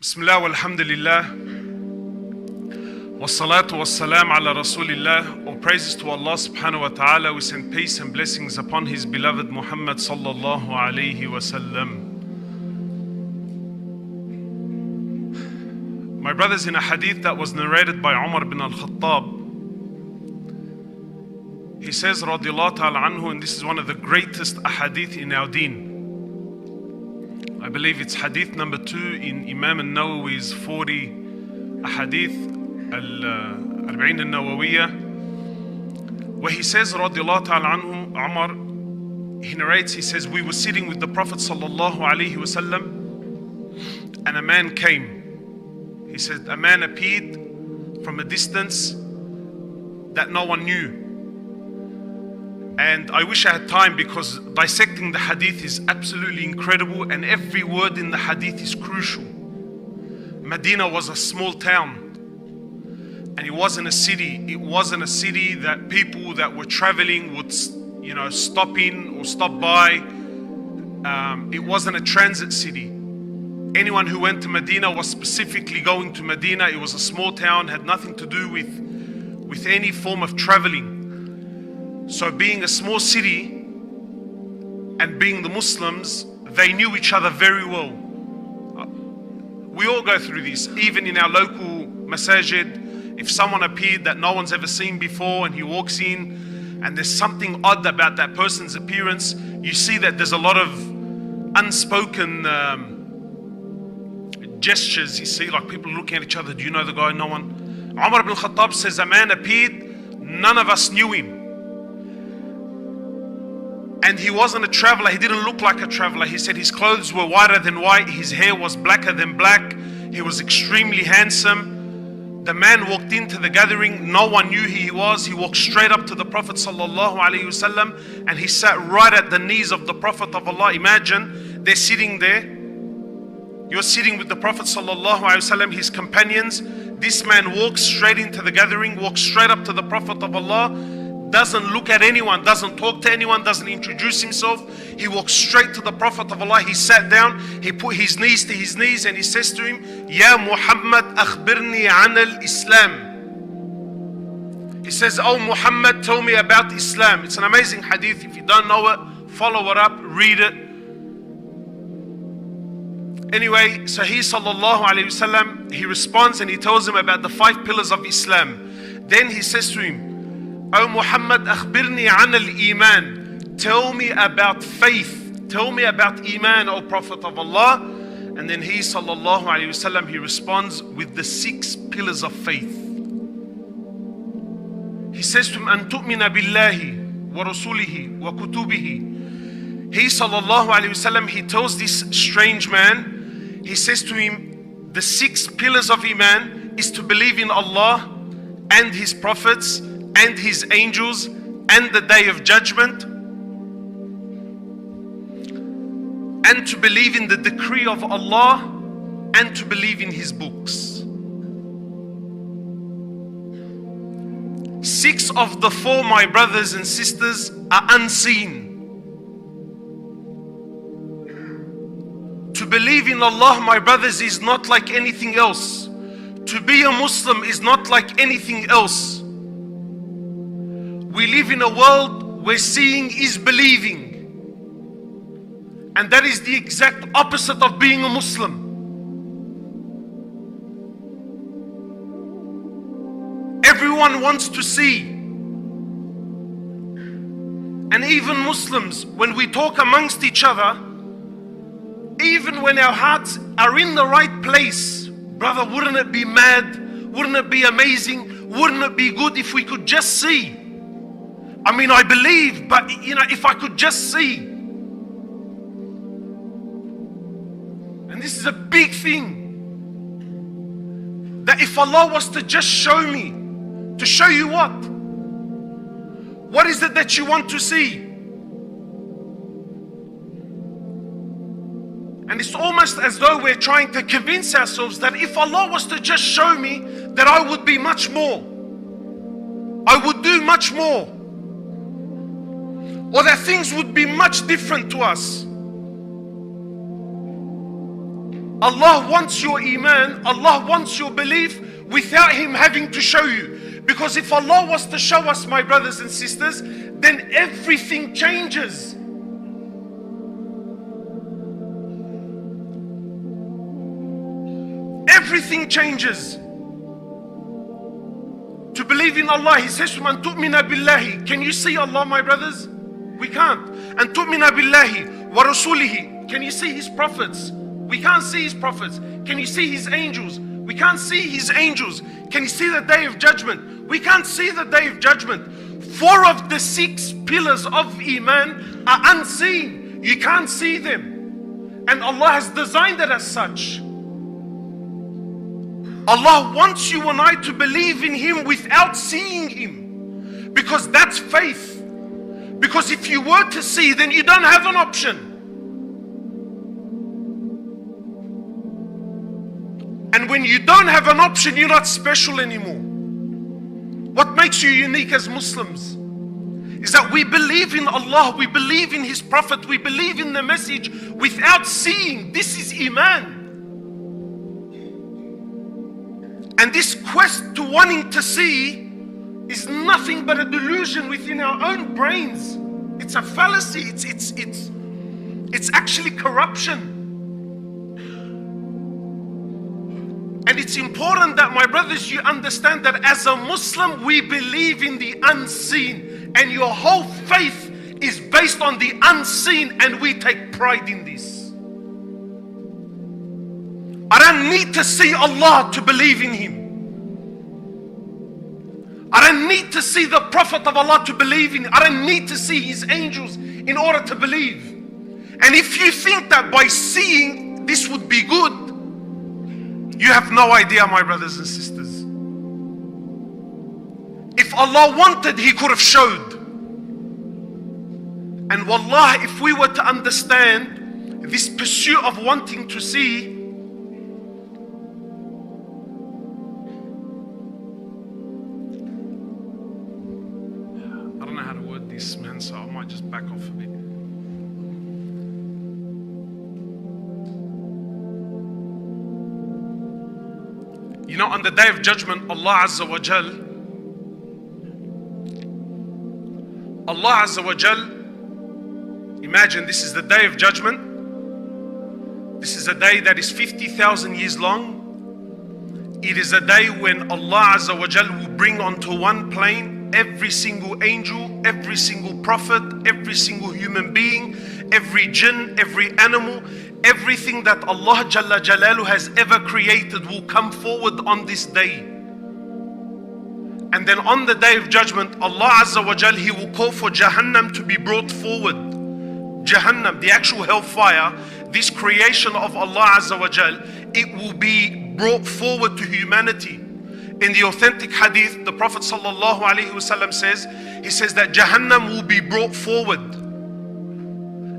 Bismillah walhamdulillah wassalatu wassalam ala rasulillah. All praises to Allah subhanahu wa ta'ala. We send peace and blessings upon his beloved Muhammad sallallahu alayhi wasallam. My brothers, in a hadith that was narrated by Umar bin al-Khattab, he says radiyallahu ta'ala anhu, and this is one of the greatest ahadith in our deen. I believe it's hadith number 2 in Imam al-Nawawi's 40 ahadith al-40 al-Nawawiyah, where he says radiyallahu ta'ala anhu, Umar, he narrates, he says, we were sitting with the Prophet sallallahu alayhi wasallam, and a man came. He said, a man appeared from a distance that no one knew. And I wish I had time, because dissecting the hadith is absolutely incredible and every word in the hadith is crucial. Medina was a small town, and it wasn't a city. It wasn't a city that people that were traveling would, stop in or stop by. It wasn't a transit city. Anyone who went to Medina was specifically going to Medina. It was a small town, had nothing to do with any form of traveling. So being a small city and being the Muslims, they knew each other very well. We all go through this, even in our local masajid. If someone appeared that no one's ever seen before and he walks in and there's something odd about that person's appearance, you see that there's a lot of unspoken gestures. You see, like people looking at each other. Do you know the guy? No one. Umar ibn Khattab says, a man appeared, none of us knew him. And he wasn't a traveler. He didn't look like a traveler. He said his clothes were whiter than white. His hair was blacker than black. He was extremely handsome. The man walked into the gathering. No one knew who he was. He walked straight up to the Prophet sallallahu alaihi wasallam, and he sat right at the knees of the Prophet of Allah. Imagine, they're sitting there. You're sitting with the Prophet sallallahu alaihi wasallam, his companions. This man walks straight into the gathering, walks straight up to the Prophet of Allah, doesn't look at anyone, doesn't talk to anyone, doesn't introduce himself. He walks straight to the Prophet of Allah. He sat down, he put his knees to his knees, and he says to him, Ya Muhammad, akhbirni an al-Islam. He says, oh Muhammad, tell me about Islam. It's an amazing hadith. If you don't know it, follow it up, read it. Anyway, so he sallallahu alayhi wasallam, he responds and he tells him about the 5 pillars of Islam. Then he says to him, oh Muhammad, akhbirni an al-Iman. Tell me about faith. Tell me about Iman, O Prophet of Allah. And then he sallallahu alayhi wasallam, he responds with the 6 pillars of faith. He says to him, an tu'mina billahi wa rasulihi wa kutubihi. He sallallahu alayhi wasallam, he tells this strange man, he says to him, the 6 pillars of Iman is to believe in Allah and His prophets and His angels and the day of judgment, and to believe in the decree of Allah, and to believe in His books. 6 of the 4, my brothers and sisters, are unseen. To believe in Allah, my brothers, is not like anything else. To be a Muslim is not like anything else. We live in a world where seeing is believing. And that is the exact opposite of being a Muslim. Everyone wants to see. And even Muslims, when we talk amongst each other, even when our hearts are in the right place, brother, wouldn't it be mad? Wouldn't it be amazing? Wouldn't it be good if we could just see? I mean, I believe, but if I could just see. And this is a big thing. That if Allah was to just show me, to show you what? What is it that you want to see? And it's almost as though we're trying to convince ourselves that if Allah was to just show me, that I would be much more. I would do much more. Or that things would be much different to us. Allah wants your Iman, Allah wants your belief without Him having to show you. Because if Allah was to show us, my brothers and sisters, then everything changes. Everything changes. To believe in Allah, He says, "Man tu'mina billahi." Can you see Allah, my brothers? We can't. And tu'mina billahi wa rasulihi. Can you see His prophets? We can't see His prophets. Can you see His angels? We can't see His angels. Can you see the day of judgment? We can't see the day of judgment. 4 of the 6 pillars of Iman are unseen. You can't see them. And Allah has designed it as such. Allah wants you and I to believe in Him without seeing Him. Because that's faith. Because if you were to see, then you don't have an option. And when you don't have an option, you're not special anymore. What makes you unique as Muslims is that we believe in Allah, we believe in His Prophet, we believe in the message without seeing. This is Iman. And this quest to wanting to see is nothing but a delusion within our own brains. It's a fallacy. It's actually corruption. And it's important that, my brothers, you understand that as a Muslim, we believe in the unseen. And your whole faith is based on the unseen, and we take pride in this. I don't need to see Allah to believe in Him. I don't need to see the Prophet of Allah to believe in Him. I don't need to see His angels in order to believe. And if you think that by seeing this would be good, you have no idea, my brothers and sisters. If Allah wanted, He could have showed. And wallah, if we were to understand this pursuit of wanting to see, I don't know how to word this, man, so I might just back off a bit. You know, on the day of judgment, Allah Azza wa Jal, imagine this is the day of judgment. This is a day that is 50,000 years long. It is a day when Allah Azza wa Jal will bring onto one plane every single angel, every single prophet, every single human being, every jinn, every animal. Everything that Allah Jalla Jalalu has ever created will come forward on this day. And then on the day of judgment, Allah Azza wa Jal, He will call for Jahannam to be brought forward. Jahannam, the actual hellfire, this creation of Allah Azza wa Jal, it will be brought forward to humanity. In the authentic hadith, the Prophet Sallallahu Alaihi Wasallam says, he says that Jahannam will be brought forward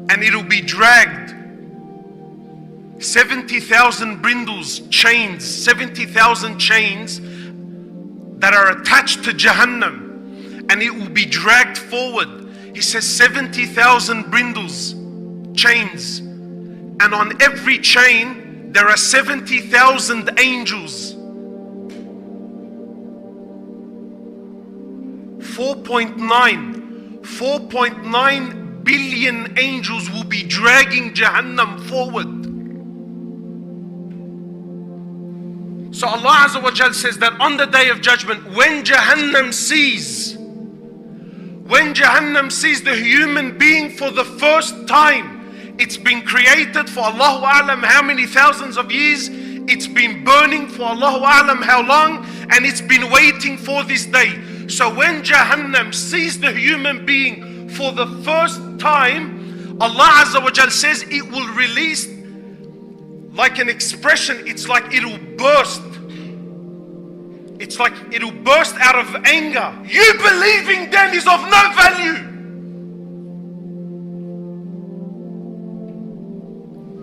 and it will be dragged. 70,000 brindles, chains, 70,000 chains that are attached to Jahannam, and it will be dragged forward. He says 70,000 brindles, chains, and on every chain there are 70,000 angels. 4.9 billion angels will be dragging Jahannam forward. So Allah Azza wa Jal says that on the day of judgment, when Jahannam sees the human being for the first time, it's been created for Allahu A'lam how many thousands of years, it's been burning for Allahu A'lam how long, and it's been waiting for this day. So when Jahannam sees the human being for the first time, Allah Azza wa Jal says it will release like an expression. It's like it'll burst. It's like it'll burst out of anger. You believing then is of no value.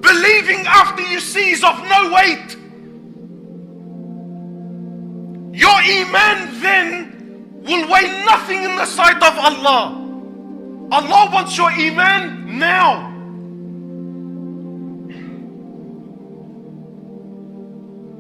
Believing after you see is of no weight. Your Iman then will weigh nothing in the sight of Allah. Allah wants your Iman now.